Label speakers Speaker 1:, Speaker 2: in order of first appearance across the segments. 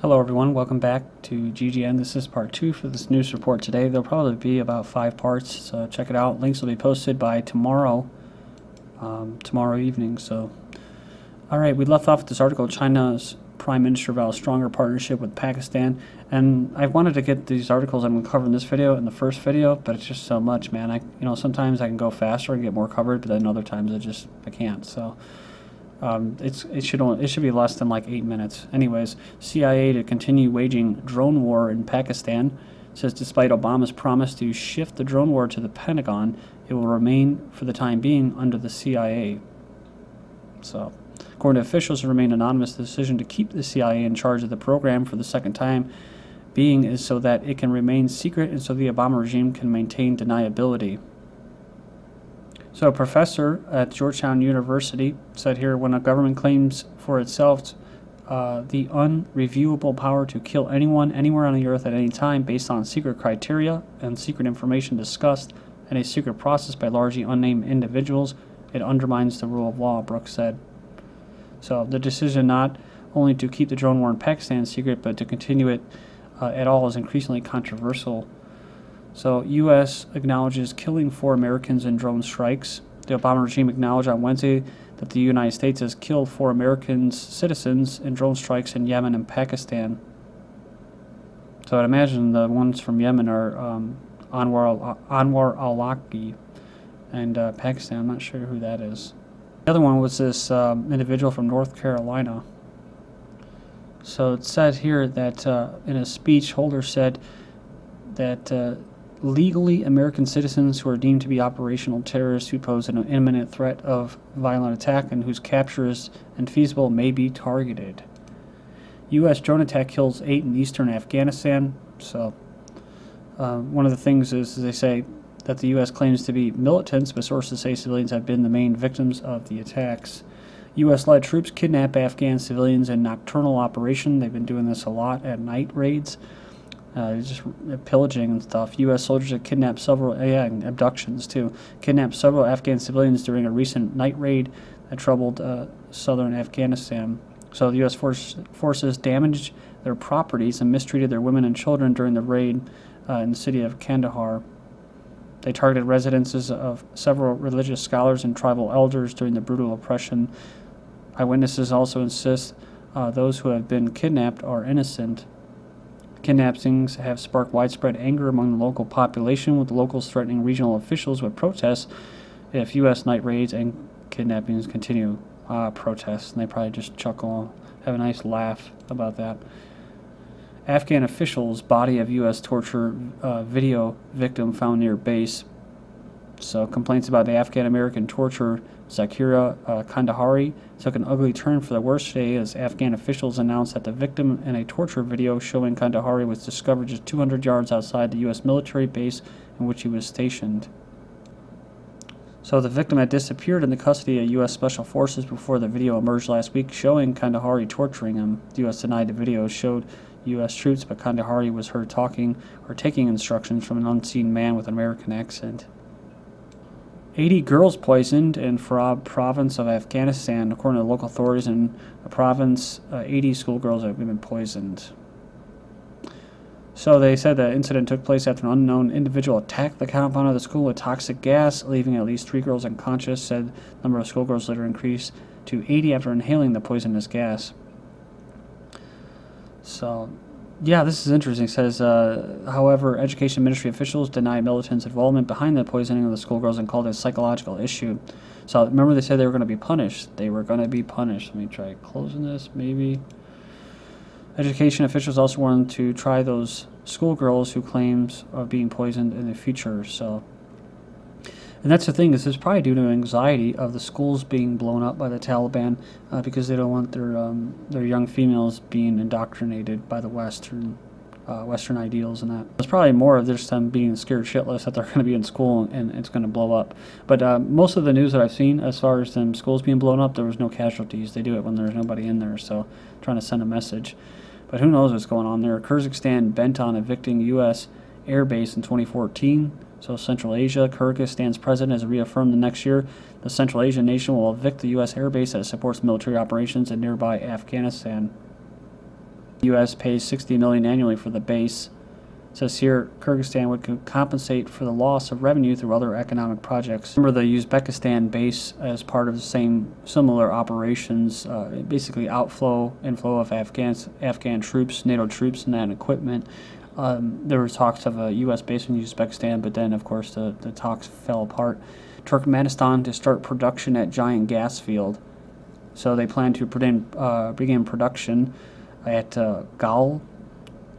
Speaker 1: Hello everyone, welcome back to GGN. This is part 2 for this news report today. There'll probably be about 5 parts, so check it out. Links will be posted by tomorrow evening. So, alright, we left off with this article. China's Prime Minister vows stronger partnership with Pakistan. And I wanted to get these articles I'm going to cover in this video and the first video, but it's just so much, man. Sometimes I can go faster and get more covered, but then other times I can't. So it should be less than like 8 minutes. Anyways, CIA to continue waging drone war in Pakistan. Says despite Obama's promise to shift the drone war to the Pentagon, it will remain for the time being under the CIA. So, according to officials who remain anonymous, the decision to keep the CIA in charge of the program for the second time being is so that it can remain secret and so the Obama regime can maintain deniability. So a professor at Georgetown University said here, when a government claims for itself the unreviewable power to kill anyone, anywhere on the earth at any time based on secret criteria and secret information discussed in a secret process by largely unnamed individuals, it undermines the rule of law, Brooks said. So the decision not only to keep the drone war in Pakistan secret, but to continue it at all is increasingly controversial. So, U.S. acknowledges killing 4 Americans in drone strikes. The Obama regime acknowledged on Wednesday that the United States has killed 4 American citizens in drone strikes in Yemen and Pakistan. So I'd imagine the ones from Yemen are Anwar al-Awlaki and Pakistan. I'm not sure who that is. The other one was this individual from North Carolina. So it said here that in a speech, Holder said that legally American citizens who are deemed to be operational terrorists who pose an imminent threat of violent attack and whose capture is infeasible may be targeted. U.S. drone attack kills 8 in eastern Afghanistan. So one of the things is they say that the U.S. claims to be militants, but sources say civilians have been the main victims of the attacks. U.S.-led troops kidnap Afghan civilians in nocturnal operation. They've been doing this a lot at night raids. Just pillaging and stuff. U.S. soldiers have kidnapped several, and abductions too, kidnapped several Afghan civilians during a recent night raid that troubled southern Afghanistan. So the U.S. forces damaged their properties and mistreated their women and children during the raid in the city of Kandahar. They targeted residences of several religious scholars and tribal elders during the brutal oppression. Eyewitnesses also insist those who have been kidnapped are innocent. Kidnappings have sparked widespread anger among the local population, with the locals threatening regional officials with protests if U.S. night raids and kidnappings continue. Protests, and they probably just chuckle, have a nice laugh about that. Afghan officials, body of U.S. torture video victim found near base. So complaints about the Afghan-American torture Zakira Kandahari took an ugly turn for the worse today as Afghan officials announced that the victim in a torture video showing Kandahari was discovered just 200 yards outside the U.S. military base in which he was stationed. So the victim had disappeared in the custody of U.S. Special Forces before the video emerged last week showing Kandahari torturing him. The U.S. denied the video showed U.S. troops, but Kandahari was heard talking or taking instructions from an unseen man with an American accent. 80 girls poisoned in Faryab province of Afghanistan. According to local authorities in the province, 80 schoolgirls have been poisoned. So they said the incident took place after an unknown individual attacked the compound of the school with toxic gas, leaving at least 3 girls unconscious. Said the number of schoolgirls later increased to 80 after inhaling the poisonous gas. So, yeah, this is interesting. It says, however, education ministry officials deny militants' involvement behind the poisoning of the schoolgirls and called it a psychological issue. So remember they said they were going to be punished. They were going to be punished. Let me try closing this, maybe. Education officials also wanted to try those schoolgirls who claims of being poisoned in the future. So, and that's the thing, is it's probably due to anxiety of the schools being blown up by the Taliban because they don't want their young females being indoctrinated by the Western ideals and that. It's probably more of just them being scared shitless that they're going to be in school and it's going to blow up. But most of the news that I've seen as far as them schools being blown up, there was no casualties. They do it when there's nobody in there, so trying to send a message. But who knows what's going on there. Kyrgyzstan bent on evicting U.S. air base in 2014. So Central Asia, Kyrgyzstan's president has reaffirmed that next year the Central Asian nation will evict the U.S. airbase that supports military operations in nearby Afghanistan. U.S. pays $60 million annually for the base. It says here Kyrgyzstan would compensate for the loss of revenue through other economic projects. Remember the Uzbekistan base as part of the similar operations, basically inflow of Afghan troops, NATO troops, and that equipment. There were talks of a U.S. base in Uzbekistan, but then, of course, the talks fell apart. Turkmenistan to start production at giant gas field. So they plan to begin production at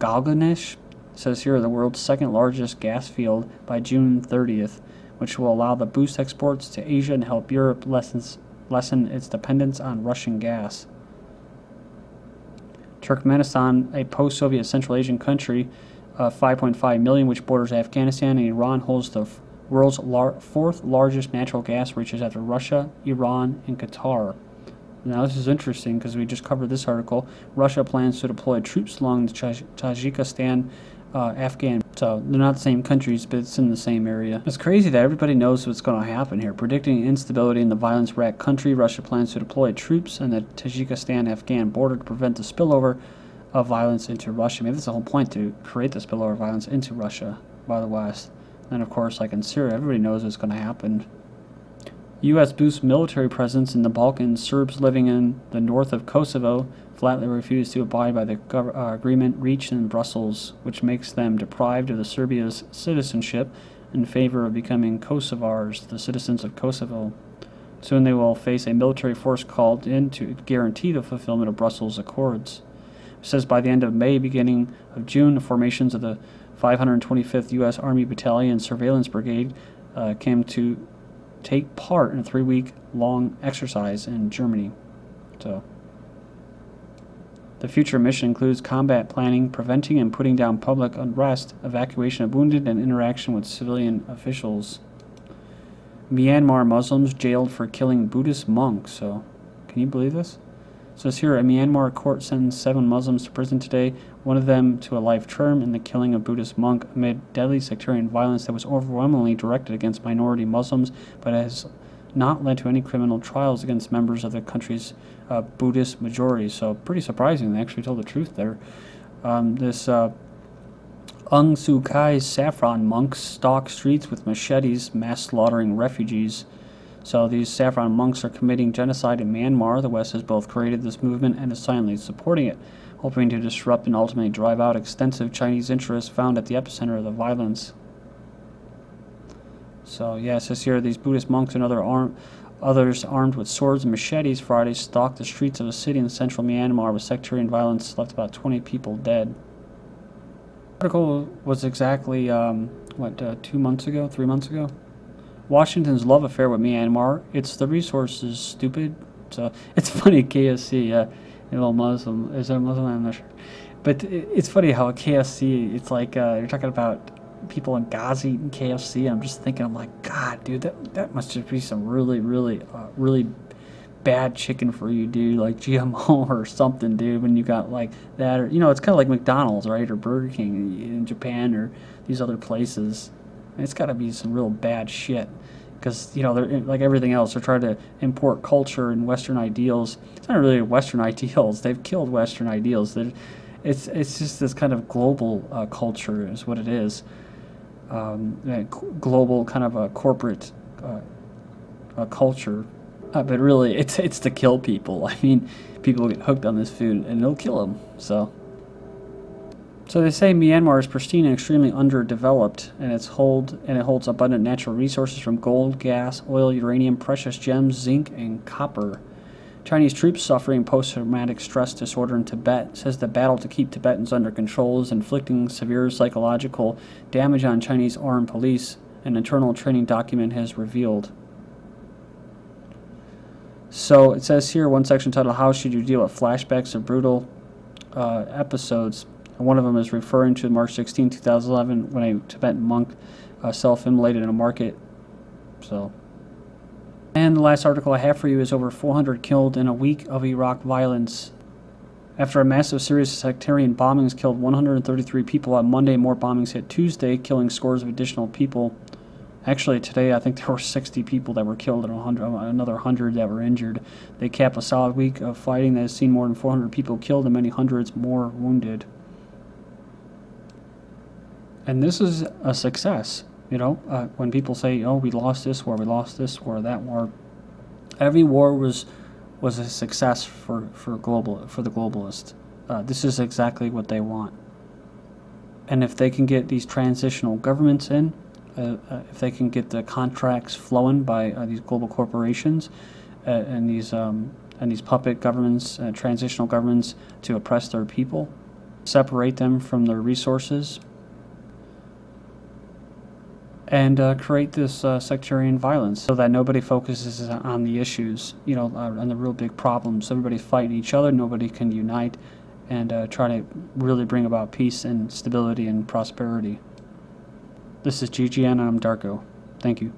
Speaker 1: Galganesh. It says here the world's second largest gas field by June 30th, which will allow the boost exports to Asia and help Europe lessen its dependence on Russian gas. Turkmenistan, a post-Soviet Central Asian country, 5.5 million, which borders Afghanistan and Iran, holds the world's fourth largest natural gas reaches after Russia, Iran, and Qatar. Now this is interesting because we just covered this article. Russia plans to deploy troops along the Tajik-Afghan. So they're not the same countries, but it's in the same area. It's crazy that everybody knows what's going to happen here. Predicting instability in the violence-racked country, Russia plans to deploy troops on the Tajikistan-Afghan border to prevent the spillover of violence into Russia. Maybe that's the whole point, to create the spillover of violence into Russia by the West. And of course, like in Syria, everybody knows what's going to happen. U.S. boosts military presence in the Balkans. Serbs living in the north of Kosovo flatly refuse to abide by the agreement reached in Brussels, which makes them deprived of Serbia's citizenship in favor of becoming Kosovars, the citizens of Kosovo. Soon they will face a military force called in to guarantee the fulfillment of Brussels Accords. It says by the end of May, beginning of June, the formations of the 525th U.S. Army Battalion Surveillance Brigade came to take part in a 3-week-long exercise in Germany. So, the future mission includes combat planning, preventing and putting down public unrest, evacuation of wounded, and interaction with civilian officials. Myanmar Muslims jailed for killing Buddhist monks. So, can you believe this? It says here, a Myanmar court sentenced 7 Muslims to prison today, one of them to a life term in the killing of Buddhist monk amid deadly sectarian violence that was overwhelmingly directed against minority Muslims, but has not led to any criminal trials against members of the country's Buddhist majority. So pretty surprising. They actually told the truth there. This Aung Suu Kyi's Saffron monks stalk streets with machetes, mass slaughtering refugees. So these Saffron monks are committing genocide in Myanmar. The West has both created this movement and is silently supporting it, hoping to disrupt and ultimately drive out extensive Chinese interests found at the epicenter of the violence. So yeah, it says here these Buddhist monks and others armed with swords and machetes Friday stalked the streets of a city in central Myanmar with sectarian violence, left about 20 people dead. The article was exactly, 2 months ago, 3 months ago? Washington's love affair with Myanmar. It's the resources, stupid. So it's funny, KSC, a little Muslim. Is it a Muslim? I'm not sure. But it's funny how a KFC, it's like you're talking about people in Gaza eating KFC. I'm just thinking, I'm like, God, dude, that must just be some really, really, really bad chicken for you, dude. Like GMO or something, dude. When you got like that, or it's kind of like McDonald's, right, or Burger King in Japan or these other places. It's got to be some real bad shit, because they're like everything else. They're trying to import culture and Western ideals. It's not really Western ideals. They've killed Western ideals. It's just this kind of global culture is what it is. Global kind of a corporate culture, but really it's to kill people. I mean, people get hooked on this food and it'll kill them. So they say Myanmar is pristine and extremely underdeveloped, and it holds abundant natural resources from gold, gas, oil, uranium, precious gems, zinc, and copper. Chinese troops suffering post-traumatic stress disorder in Tibet says the battle to keep Tibetans under control is inflicting severe psychological damage on Chinese armed police, an internal training document has revealed. So it says here, one section titled, How Should You Deal with Flashbacks of Brutal Episodes? And one of them is referring to March 16, 2011, when a Tibetan monk self-immolated in a market. And the last article I have for you is over 400 killed in a week of Iraq violence. After a massive series of sectarian bombings killed 133 people on Monday, more bombings hit Tuesday, killing scores of additional people. Actually, today I think there were 60 people that were killed and another 100 that were injured. They cap a solid week of fighting that has seen more than 400 people killed and many hundreds more wounded. And this is a success. You know, when people say, "Oh, we lost this war, we lost this war, that war," every war was a success for the globalists. This is exactly what they want. And if they can get these transitional governments in, if they can get the contracts flowing by these global corporations and these puppet governments, transitional governments, to oppress their people, separate them from their resources, and create this sectarian violence so that nobody focuses on the issues, you know, on the real big problems. Everybody's fighting each other, nobody can unite and try to really bring about peace and stability and prosperity. This is GGN and I'm Darko. Thank you.